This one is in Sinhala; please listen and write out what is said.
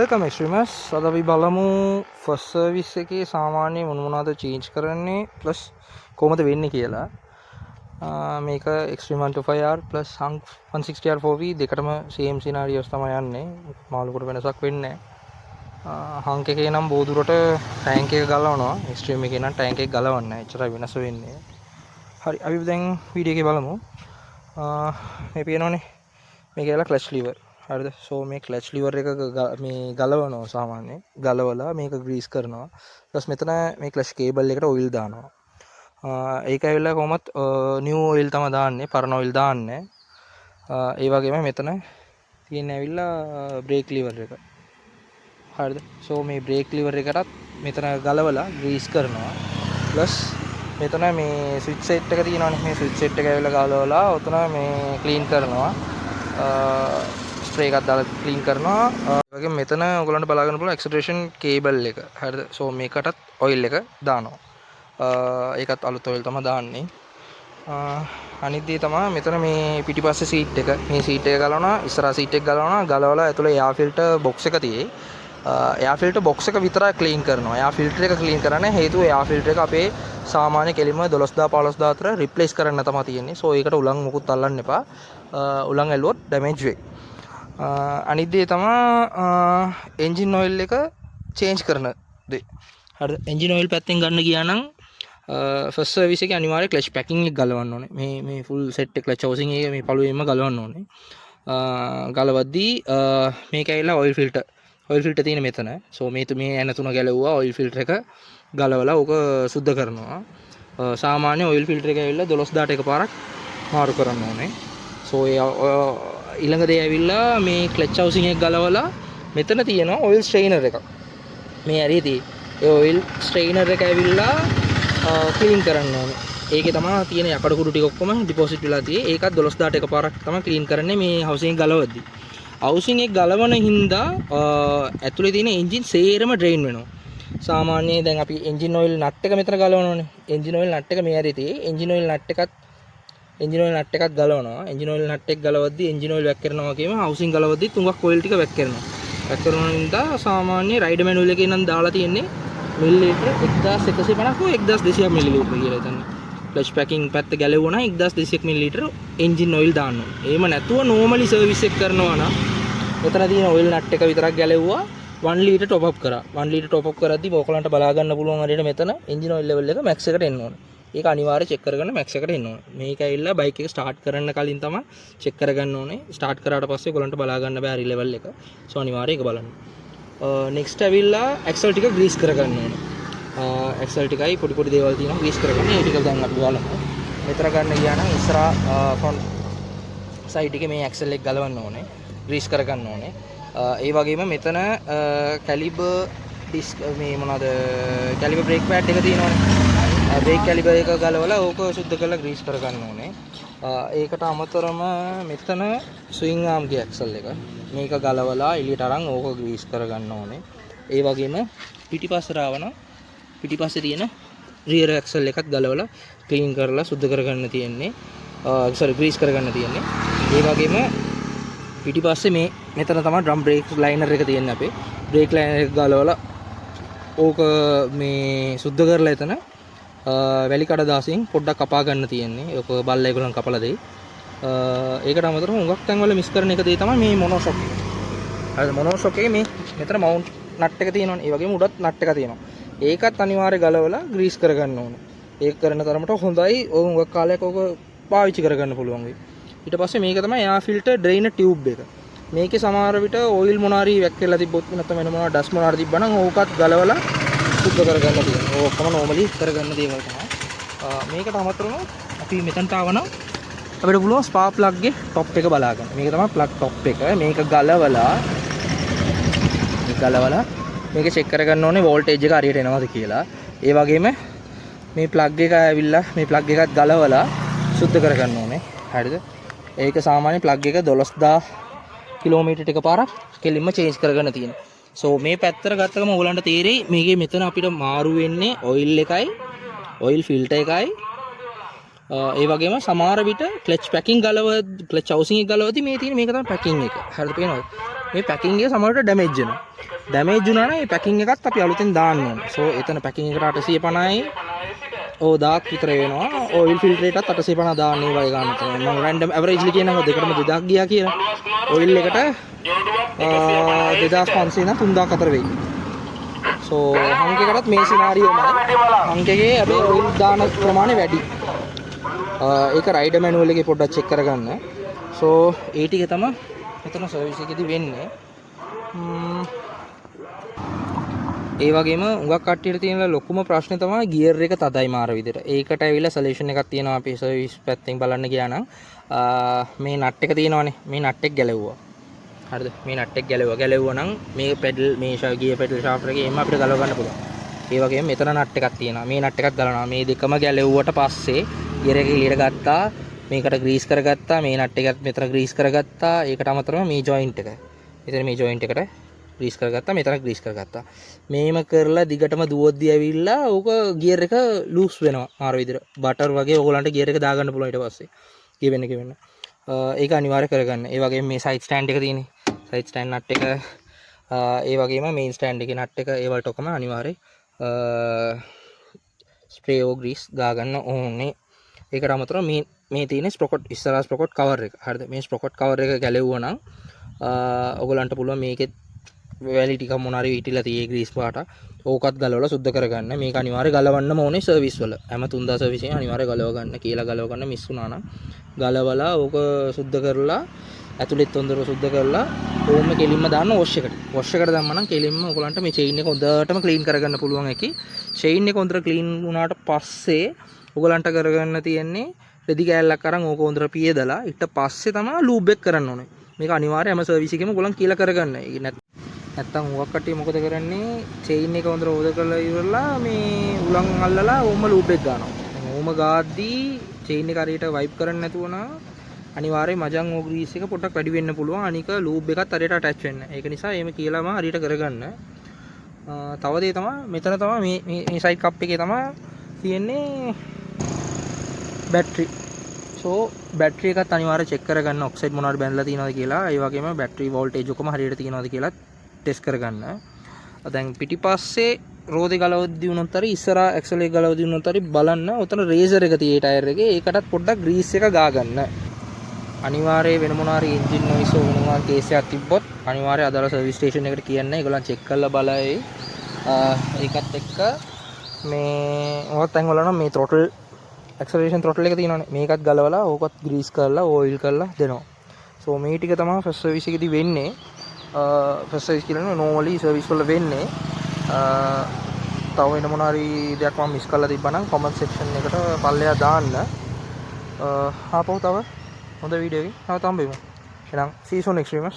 වෙල්කම් එක්ස්ට්‍රීමර්ස්. අද අපි බලමු ෆස්ට් සර්විස් එකේ සාමාන්‍ය මොනවද චේන්ජ් කරන්නේ ප්ලස් කොහොමද වෙන්නේ කියලා. මේක extreme 125R plus හංක් 160R 4V දෙකටම සේම් සිනාරියෝස් තමයි යන්නේ. මාළුකට වෙනසක් වෙන්නේ නැහැ. හංක් එකේ නම් බෝදුරට ටැංක් එක ගලවනවා. එක්ස්ට්‍රීම් එකේ නම් ටැංක් එක ගලවන්නේ නැහැ. එච්චරයි වෙනස වෙන්නේ. හරි අපි දැන් වීඩියෝ එකේ බලමු. මේ පේනවනේ මේක කියලා ක්ලච් ලිවර්. හරිද? සෝ මේ ක්ලච් ලිවර් එක මේ ගලවනවා සාමාන්‍යයෙන්. ගලවලා මේක ග්‍රීස් කරනවා. ඊට මෙතන මේ ක්ලච් කේබල් එකට ඔයිල් දානවා. ඒක ඇවිල්ලා කොහොමත් නිව් ඔයිල් තමයි දාන්නේ. පරණ ඔයිල් දාන්නේ. ඒ වගේම මෙතන තියෙන්නේ ඇවිල්ලා බ්‍රේක් ලිවර් එක. හරිද? සෝ මේ බ්‍රේක් ලිවර් එකටත් මෙතන ගලවලා ග්‍රීස් කරනවා. ප්ලස් මෙතන මේ ස්විච් සෙට් එක තියෙනවානේ. මේ ස්විච් සෙට් එක ඇවිල්ලා ගලවලා උතන මේ ක්ලීන් කරනවා. ස්ප්‍රේ එකක් දාලා ක්ලීන් කරනවා. ඒ වගේම මෙතන ඔයගලන්ට බලා ගන්න පුළුවන් ඇක්සලරේෂන් කේබල් එක. හරිද? සෝ මේකටත් ඔයිල් එක දානවා. ඒකත් අලුත් ඔයිල් තමයි දාන්නේ. අනිත් දේ තමයි මෙතන මේ පිටිපස්සේ සීට් එක. මේ සීට් එක ගලවනවා, ඉස්සරහා සීට් එක ගලවනවා. ගලවලා ඇතුලේ එයාර් ෆිල්ටර් බොක්ස් එක තියෙයි. එයාර් ෆිල්ටර් බොක්ස් එක විතරයි ක්ලීන් කරනවා. එයාර් ෆිල්ටර් එක ක්ලීන් කරන්නේ හේතුව එයාර් ෆිල්ටර් එක අපේ සාමාන්‍ය කෙලින්ම 12000 15000 අතර රිප්ලේස් කරන්න තමයි තියෙන්නේ. සෝ ඒකට උලන් මොකුත් අල්ලන්න එපා. උලන් ඇල්ලුවොත් ඩැමේජ් වෙයි. අනිත් දේ තමයි එන්ජින් ඔයිල් එක චේන්ජ් කරන දේ. හරිද? එන්ජින් ඔයිල් පැත්තෙන් ගන්න ගියා නම් ෆස්ට් සර්විස් එකේ අනිවාර්යයෙන් ක්ලච් පැකින් එක ගලවන්න ඕනේ. මේ ෆුල් සෙට් එක ක්ලච් හවුසින් එක මේ පළුවෙන්ම ගලවන්න ඕනේ. ගලවද්දී මේක ඇවිල්ලා ඔයිල් ෆිල්ටර් තියෙන මෙතන. සෝ මේ ඇන තුන ගැලවුවා ඔයිල් ෆිල්ටර් එක ගලවලා ඕක සුද්ධ කරනවා. සාමාන්‍ය ඔයිල් ෆිල්ටර් එක ඇවිල්ලා 12000ට එකපාරක් මාරු කරන්න ඕනේ. සෝ ඊළඟ දේ ඇවිල්ලා මේ ක්ලච් හවුසින් එක ගලවලා මෙතන තියෙනවා ඔයිල් ස්ට්‍රේනර් එකක්. මේ ඇරිය තියෙන්නේ. ඒ ඔයිල් ස්ට්‍රේනර් එක ඇවිල්ලා ක්ලීන් කරන්න ඕනේ. ඒකේ තමයි තියෙන යකඩ කුඩු ටික ඔක්කොම ඩිපොසිට් වෙලා තියෙන්නේ. ඒකත් 12000ට එකපාරක් තමයි ක්ලීන් කරන්නේ මේ හවුසින් එක ගලවද්දි. හවුසින් එක ගලවන හින්දා ඇතුලේ තියෙන එන්ජින් සේරම ඩ්‍රේන් වෙනවා. සාමාන්‍යයෙන් දැන් අපි එන්ජින් ඔයිල් නට් එක මෙතන ගලවනවානේ. එන්ජින් ඔයිල් නට් එක මේ ඇරිය තියෙන්නේ. එන්ජින් ඔයිල් නට් එකත් ගලවනවා. එන්ජින් ඔයිල් නට් එක ගලවද්දී එන්ජින් ඔයිල් වැක් කරනවා වගේම හවුසින් ගලවද්දී තුඟක් ඔයිල් ටික වැක් කරනවා. වැක් කරන හින්දා සාමාන්‍ය රයිඩර් මැනුවල් එකේ නම් දාලා තියෙන්නේ මිලිලීටර 1150 හෝ 1200 මිලිලීටර කියලා හිතන්නේ. ක්ලච් පැකින් පැත්ත ගැලවුවා නම් 1200 මිලිලීටර එන්ජින් ඔයිල් දාන්න ඕනේ. එහෙම නැතුව නෝමලි සර්විස් එක කරනවා නම් මෙතන තියෙන ඔයිල් නට් එක විතරක් ගැලවුවා 1 ලීටර් টොප් අප් කරා. 1 ලීටර් টොප් අප් කරද්දී ඔයගලන්ට බලා ගන්න පුළුවන් හරියට මෙතන එන්ජින් ඔයිල් ලෙවල් එක මැක්ස් එකට එන්න ඕනේ. ඒක අනිවාර්යයෙන් චෙක් කරගන්න මැක්ස් එකට එන්න ඕනේ. මේක ඇවිල්ලා බයික් එක ස්ටාර්ට් කරන්න කලින් තමයි චෙක් කරගන්න ඕනේ. ස්ටාර්ට් කරාට පස්සේ ඔයගලන්ට බලා ගන්න බෑ හරි ලෙවල් එක. සෝ අනිවාර්යයෙන් ඒක බලන්න. නෙක්ස්ට් ඇවිල්ලා ඇක්සල් ටික ග්‍රීස් කරගන්න ඕනේ. ඇක්සල් ටිකයි පොඩි දේවල් තියෙනවා ග්‍රීස් කරගන්න. ඒ ටික දැන් අපි බලමු. මෙතන ගන්න ගියා නම් ඉස්සරහා ෆ්‍රන්ට් සයිඩ් එකේ මේ ඇක්සල් එක ගලවන්න ඕනේ. ග්‍රීස් කරගන්න ඕනේ. ඒ වගේම මෙතන කැලිබර් ඩිස්ක් මේ මොනවාද කැලිබර් බ්‍රේක් පෑඩ් එක තියෙනවනේ. බ්‍රේක් කැලිබර් එක ගලවලා ඕක සුද්ධ කරලා ග්‍රීස් කරගන්න ඕනේ. ඒකට අමතරම මෙතන ස්විං ආම් ගේ ඇක්සල් එක මේක ගලවලා එළියට අරන් ඕක ග්‍රීස් කරගන්න ඕනේ. ඒ වගේම පිටිපස්සට ආවනම් පිටිපස්සේ තියෙන රියර් ඇක්සල් එකත් ගලවලා ක්ලීන් කරලා සුද්ධ කරගන්න තියෙන්නේ. ග්‍රීස් කරගන්න තියෙන්නේ. ඒ වගේම පිටිපස්සේ මෙතන තමයි ඩ්‍රම් බ්‍රේක් ලයිනර් එක තියෙන්නේ අපේ. බ්‍රේක් ලයිනර් එක ගලවලා ඕක මේ සුද්ධ කරලා එතන වැලි කඩදාසියෙන් පොඩ්ඩක් කපා ගන්න තියෙන්නේ. ඕක බල්ලා ඒගොල්ලන් කපලා දෙයි. ඒකට අමතරව හුඟක් තැන්වල මිස් කරන එක දේ තමයි මේ මොනෝෂොක් එක. හරිද? මොනෝෂොක් එකේ මේ මෙතන මවුන්ට් නට් එක තියෙනවනේ. ඒ වගේම උඩත් නට් එක තියෙනවා. ඒකත් අනිවාර්යයෙන් ගලවලා ග්‍රීස් කරගන්න ඕනේ. ඒක කරන තරමට හොඳයි. ඕක හුඟක් කාලයක් ඕක පාවිච්චි කරගන්න පුළුවන් වෙයි. ඊට පස්සේ මේක තමයි එයාර් ෆිල්ටර් ඩ්‍රේනර් ටියුබ් එක. මේකේ සමහර විට ඔයිල් මොනාරි වැක් කරලා තිබ්බොත් නැත්නම් වෙන මොනවා ඩස්ට් මොනාරි තිබ්බනම් ඕකත් ගලවලා සුද්ධ කරගන්න තියෙනවා. ඔක්කොම නෝමලි කරගන්න දේවල් තමයි. මේකට අමතරව අපි මෙතනට ආවනම් අපිට පුළුවන් ස්පාර්ක් ප්ලග් ගේ টොප් එක බලා ගන්න. මේක තමයි ප්ලග් টොප් එක. මේක ගලවලා මේක චෙක් කරගන්න ඕනේ වෝල්ටේජ් එක හරියට එනවද කියලා. ඒ වගේම මේ ප්ලග් එක ඇවිල්ලා මේ ප්ලග් එකත් ගලවලා සුද්ධ කරගන්න ඕනේ. හරිද? ඒක සාමාන්‍ය ප්ලග් එක 12000 කිලෝමීටර් එකපාරක් කෙලින්ම චේන්ජ් කරගන්න තියෙනවා. සෝ මේ පැත්තට ගත්තකම ඕගලන්ට තේරෙයි මේකේ මෙතන අපිට මාරු වෙන්නේ ඔයිල් එකයි ඔයිල් ෆිල්ටර් එකයි ඒ වගේම සමහර විට ක්ලච් පැකින් ක්ලච් හවුසින් එක ගලවද්දි මේ තියෙන මේක තමයි පැකින් එක. හරිද? පේනවද? මේ පැකිං එක සමහරට ඩැමේජ් වෙනවා. ඩැමේජ් වුණා නම් මේ පැකිං එකත් අපි අලුතෙන් දාන්න ඕනේ. සෝ එතන පැකිං එකට 850යි ඕ 1000ක් විතර වෙනවා. ඔයිල් ෆිල්ටර් එකටත් 850 දාන්න ඒ වගේ ගන්න තමයි. මම රැන්ඩම් ඇවරේජ්ලි කියනවා දෙකටම 2000ක් ගියා කියලා. ඔයිල් එකට 2500 නම් 3000 අතර වෙයි. සෝ හංක් එකටත් මේ සිනාරියෝමයි. හංක් එකේ අපි ඔයිල් දාන ප්‍රමාණය වැඩි. ඒක රයිඩර් මැනුවල් එකේ පොඩ්ඩක් චෙක් කරගන්න. සෝ ඒ ටික තමයි මෙතන සර්විස් එකේදී වෙන්නේ. ඒ වගේම උඟක් කට්ටියට තියෙන ලොකුම ප්‍රශ්නේ තමයි ගියර් එක තදයි මාර විදිහට. ඒකට ඇවිල්ලා සොලියුෂන් එකක් තියෙනවා අපි සර්විස් පැත්තෙන් බලන්න ගියා නම් මේ නට් එක තියෙනවානේ. මේ නට් එක ගැලෙව්වා. හරිද? මේ නට් එක ගැලෙව්වා නම් මේ පෙඩල් මේ ගියර් පෙඩල් ෂාෆ්ට් එකේ එන්න අපිට ගලව ගන්න පුළුවන්. ඒ වගේම මෙතන නට් එකක් තියෙනවා. මේ නට් එකත් ගලවනවා. මේ දෙකම ගැලෙව්වට පස්සේ ගියර් එක එළියට ගත්තා. මේකට ග්‍රීස් කරගත්තා. මේ නට් එකත් මෙතන ග්‍රීස් කරගත්තා. ඒකට අමතරව මේ ජොයින්ට් එක. මෙතන මේ ජොයින්ට් එකට ග්‍රීස් කරගත්තා. මෙතන ග්‍රීස් කරගත්තා. මේම කරලා දිගටම දුවද්දි ඇවිල්ලා ඕක ගියර් එක ලූස් වෙනවා. මාර විදිහට. බටර් වගේ ඕගලන්ට ගියර් එක දාගන්න පුළුවන් ඊට පස්සේ. කියවෙන්න. ඒක අනිවාර්ය කරගන්න. ඒ වගේම මේ සයිඩ් ස්ටෑන්ඩ් එක තියෙන්නේ. සයිඩ් ස්ටෑන්ඩ් නට් එක ඒ වගේම මේන් ස්ටෑන්ඩ් එකේ නට් එක ඒ වලට ඔකම අනිවාර්ය ස්ප්‍රේ ඕ ග්‍රීස් දාගන්න ඕනේ. ඒකට අමතරව මේ තියෙන ස්ප්‍රොකට් ඉස්සරහා ස්ප්‍රොකට් කවර් එක. හරිද? මේ ස්ප්‍රොකට් කවර් එක ගැලෙවුවා නම් ඔයගලන්ට පුළුවන් මේකෙත් වැලි ටිකක් මොනාරි හිටිලා තියෙයි ග්‍රීස් පාට. ඕකත් ගලවලා සුද්ධ කරගන්න. මේක අනිවාර්ය ගලවන්නම ඕනේ සර්විස් වල. හැම 3000 සර්විස් එකෙන් අනිවාර්ය ගලව ගන්න කියලා ගලව ගන්න මිස් වුණා නම් ගලවලා ඕක සුද්ධ කරලා ඇතුළෙත් හොඳට සුද්ධ කරලා ඕම කෙලින්ම දාන්න වොෂ් එකට. වොෂ් එකට දැම්මම නම් කෙලින්ම ඔයගලන්ට මේ චේන් එක හොඳටම ක්ලීන් කරගන්න පුළුවන් එකයි. චේන් එක හොඳට ක්ලීන් වුණාට පස්සේ ඔයගලන්ට කරගන්න තියෙන්නේ රෙදි කෑල්ලක් අරන් ඕක හොඳට පියදලා ඊට පස්සේ තමයි ලූබ් එක කරන්න ඕනේ. මේක අනිවාර්යයෙන්ම සර්විස් එකේම ඔයගලන් කියලා කරගන්න. නැත්තම් උගක් කට්ටිය මොකද කරන්නේ චේන් එක හොඳට ඕද කරලා ඉවරලා මේ උලන් අල්ලලා ඕම ලූබ් එක ගන්නවා. ඕම ගාද්දී චේන් එක හරියට වයිප් කරන්නේ නැතුව නම් අනිවාර්යයෙන් මජන් ඕ ග්‍රීස් එක පොඩ්ඩක් වැඩි වෙන්න පුළුවන්. අනික ලූබ් එකත් හරියට අටැච් වෙන්න. ඒක නිසා එහෙම කියලාම හරියට කරගන්න. තව දේ තමයි මෙතන තමයි මේ සයිඩ් කප් එකේ තමයි තියෙන්නේ බැටරි. සෝ බැටරි එකත් අනිවාර්යයෙන් චෙක් කරගන්න ඔක්සයිඩ් මොනවාරි බැඳලා තියෙනවද කියලා. ඒ වගේම බැටරි වෝල්ටේජ් ඔකම හරියට තියෙනවද කියලා ටෙස්ට් කරගන්න. දැන් පිටිපස්සේ රෝදේ ගලවද්දි වුණොත් හරි ඉස්සරහා ඇක්සල් එක ගලවද්දි වුණොත් හරි බලන්න උතන රේසර් එක තියෙයි ටයර් එකේ. ඒකටත් පොඩ්ඩක් ග්‍රීස් එක ගාගන්න. අනිවාර්යයෙන් වෙන මොනවාරි එන්ජින් නොයිස් ඕනවා කේස් එකක් තිබ්බොත් අනිවාර්යයෙන් අදාළ සර්විස් ස්ටේෂන් එකට කියන්න. ඒගොල්ලන් චෙක් කරලා බලයි. ඒකත් එක්ක මේ ඔයත් තැන් වල නම් මේ throttle acceleration throttle එක තියෙනවානේ. මේකත් ගලවලා ඕකත් ග්‍රීස් කරලා ඕයිල් කරලා දෙනවා. සෝ මේ ටික තමයි ෆස්ට් සර්විස් එකේදී වෙන්නේ. ෆස්ට් සර්විස් කියන්නේ normally සර්විස් වල වෙන්නේ. තව වෙන මොනවාරි දෙයක් මම මිස් කරලා තිබ්බනම් comment section එකට පල්ලෙහා දාන්න. ආපහු තව හොඳ වීඩියෝ එකකින් නැවත හම්බෙමු. එහෙනම් see you soon next time.